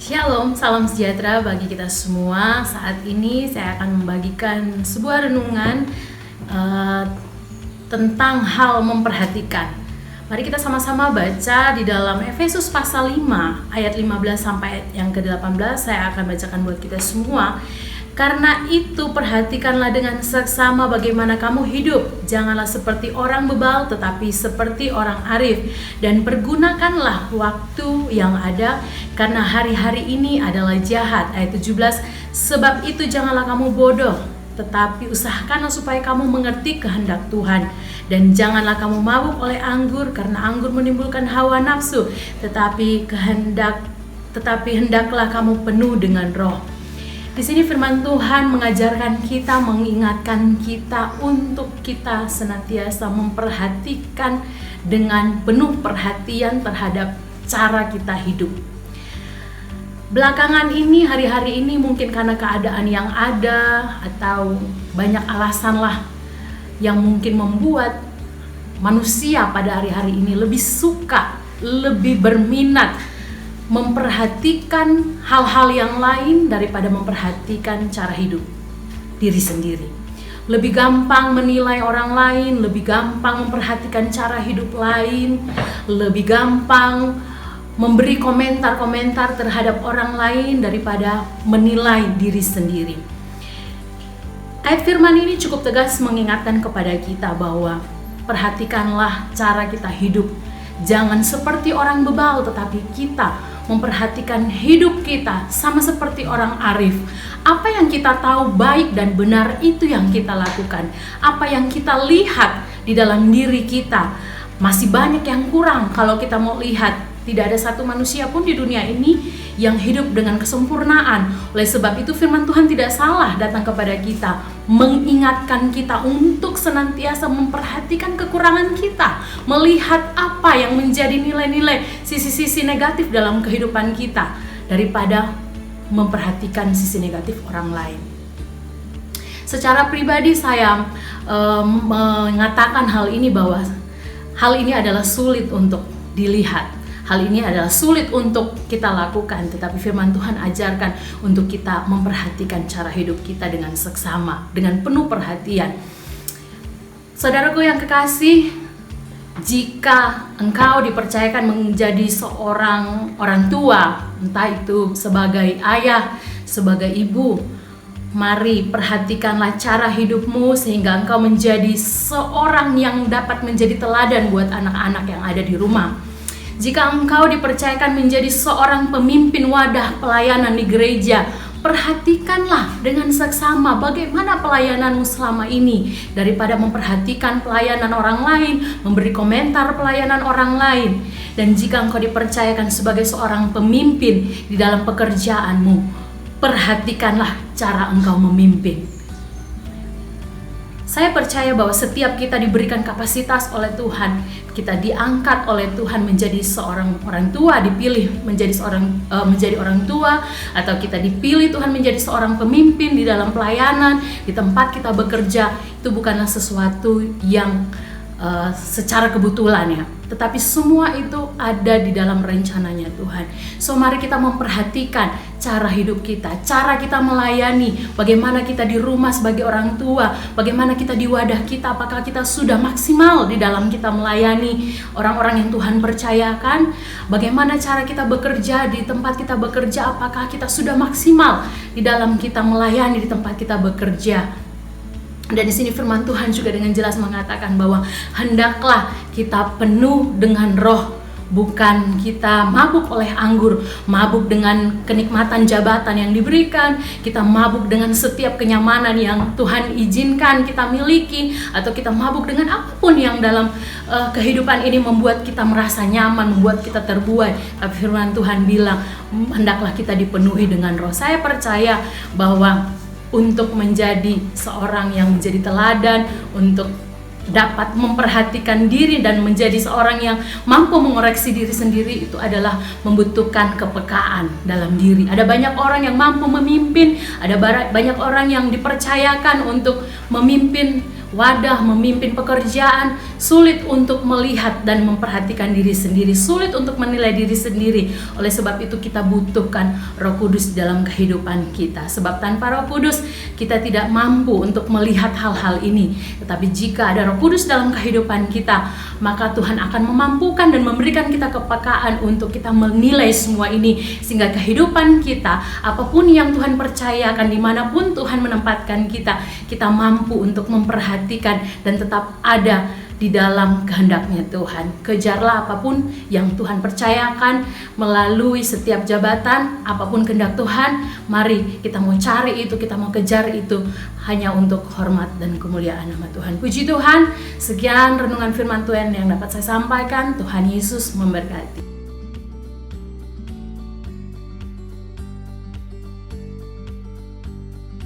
Shalom, salam sejahtera bagi kita semua. Saat ini saya akan membagikan sebuah renungan tentang hal memperhatikan. Mari kita sama-sama baca di dalam Efesus pasal 5 ayat 15 sampai yang ke-18. Saya akan bacakan buat kita semua. Karena itu perhatikanlah dengan seksama bagaimana kamu hidup. Janganlah seperti orang bebal tetapi seperti orang arif. Dan pergunakanlah waktu yang ada karena hari-hari ini adalah jahat. Ayat 17, sebab itu janganlah kamu bodoh, tetapi usahakanlah supaya kamu mengerti kehendak Tuhan. Dan janganlah kamu mabuk oleh anggur, karena anggur menimbulkan hawa nafsu, tetapi hendaklah kamu penuh dengan Roh. Di sini firman Tuhan mengajarkan kita, mengingatkan kita untuk kita senantiasa memperhatikan dengan penuh perhatian terhadap cara kita hidup. Belakangan ini, hari-hari ini mungkin karena keadaan yang ada atau banyak alasan lah yang mungkin membuat manusia pada hari-hari ini lebih suka, lebih berminat memperhatikan hal-hal yang lain daripada memperhatikan cara hidup diri sendiri. Lebih gampang menilai orang lain, lebih gampang memperhatikan cara hidup lain, lebih gampang memberi komentar-komentar terhadap orang lain daripada menilai diri sendiri. Ayat firman ini cukup tegas mengingatkan kepada kita bahwa perhatikanlah cara kita hidup. Jangan seperti orang bebal, tetapi kita memperhatikan hidup kita sama seperti orang arif. Apa yang kita tahu baik dan benar itu yang kita lakukan. Apa yang kita lihat di dalam diri kita masih banyak yang kurang. Kalau kita mau lihat, tidak ada satu manusia pun di dunia ini yang hidup dengan kesempurnaan. Oleh sebab itu firman Tuhan tidak salah datang kepada kita, mengingatkan kita untuk senantiasa memperhatikan kekurangan kita, melihat apa yang menjadi nilai-nilai, sisi-sisi negatif dalam kehidupan kita, daripada memperhatikan sisi negatif orang lain. Secara pribadi saya mengatakan hal ini bahwa hal ini adalah sulit untuk dilihat. Hal ini adalah sulit untuk kita lakukan, tetapi firman Tuhan ajarkan untuk kita memperhatikan cara hidup kita dengan seksama, dengan penuh perhatian. Saudaraku yang kekasih, jika engkau dipercayakan menjadi seorang orang tua, entah itu sebagai ayah, sebagai ibu, mari perhatikanlah cara hidupmu sehingga engkau menjadi seorang yang dapat menjadi teladan buat anak-anak yang ada di rumah. Jika engkau dipercayakan menjadi seorang pemimpin wadah pelayanan di gereja, perhatikanlah dengan seksama bagaimana pelayananmu selama ini, daripada memperhatikan pelayanan orang lain, memberi komentar pelayanan orang lain. Dan jika engkau dipercayakan sebagai seorang pemimpin di dalam pekerjaanmu, perhatikanlah cara engkau memimpin. Saya percaya bahwa setiap kita diberikan kapasitas oleh Tuhan, kita diangkat oleh Tuhan menjadi seorang orang tua, dipilih menjadi orang tua, atau kita dipilih Tuhan menjadi seorang pemimpin di dalam pelayanan, di tempat kita bekerja, itu bukanlah sesuatu yang secara kebetulan ya, tetapi semua itu ada di dalam rencananya Tuhan. So mari kita memperhatikan cara hidup kita, cara kita melayani, bagaimana kita di rumah sebagai orang tua, bagaimana kita di wadah kita, apakah kita sudah maksimal di dalam kita melayani orang-orang yang Tuhan percayakan, bagaimana cara kita bekerja di tempat kita bekerja, apakah kita sudah maksimal di dalam kita melayani di tempat kita bekerja. Dan di sini firman Tuhan juga dengan jelas mengatakan bahwa hendaklah kita penuh dengan Roh, bukan kita mabuk oleh anggur, mabuk dengan kenikmatan jabatan yang diberikan, kita mabuk dengan setiap kenyamanan yang Tuhan izinkan kita miliki, atau kita mabuk dengan apapun yang dalam kehidupan ini membuat kita merasa nyaman, membuat kita terbuai. Tapi firman Tuhan bilang, hendaklah kita dipenuhi dengan Roh. Saya percaya bahwa untuk menjadi seorang yang menjadi teladan, untuk dapat memperhatikan diri dan menjadi seorang yang mampu mengoreksi diri sendiri, itu adalah membutuhkan kepekaan dalam diri. Ada banyak orang yang mampu memimpin, ada banyak orang yang dipercayakan untuk memimpin wadah, memimpin pekerjaan, sulit untuk melihat dan memperhatikan diri sendiri, sulit untuk menilai diri sendiri. Oleh sebab itu kita butuhkan Roh Kudus dalam kehidupan kita. Sebab tanpa Roh Kudus kita tidak mampu untuk melihat hal-hal ini. Tetapi jika ada Roh Kudus dalam kehidupan kita, maka Tuhan akan memampukan dan memberikan kita kepekaan untuk kita menilai semua ini, sehingga kehidupan kita, apapun yang Tuhan percayakan, dimanapun Tuhan menempatkan kita, kita mampu untuk memperhatikan dan tetap ada di dalam kehendaknya Tuhan. Kejarlah apapun yang Tuhan percayakan melalui setiap jabatan, apapun kehendak Tuhan. Mari kita mau cari itu, kita mau kejar itu, hanya untuk hormat dan kemuliaan nama Tuhan. Puji Tuhan. Sekian renungan firman Tuhan yang dapat saya sampaikan. Tuhan Yesus memberkati.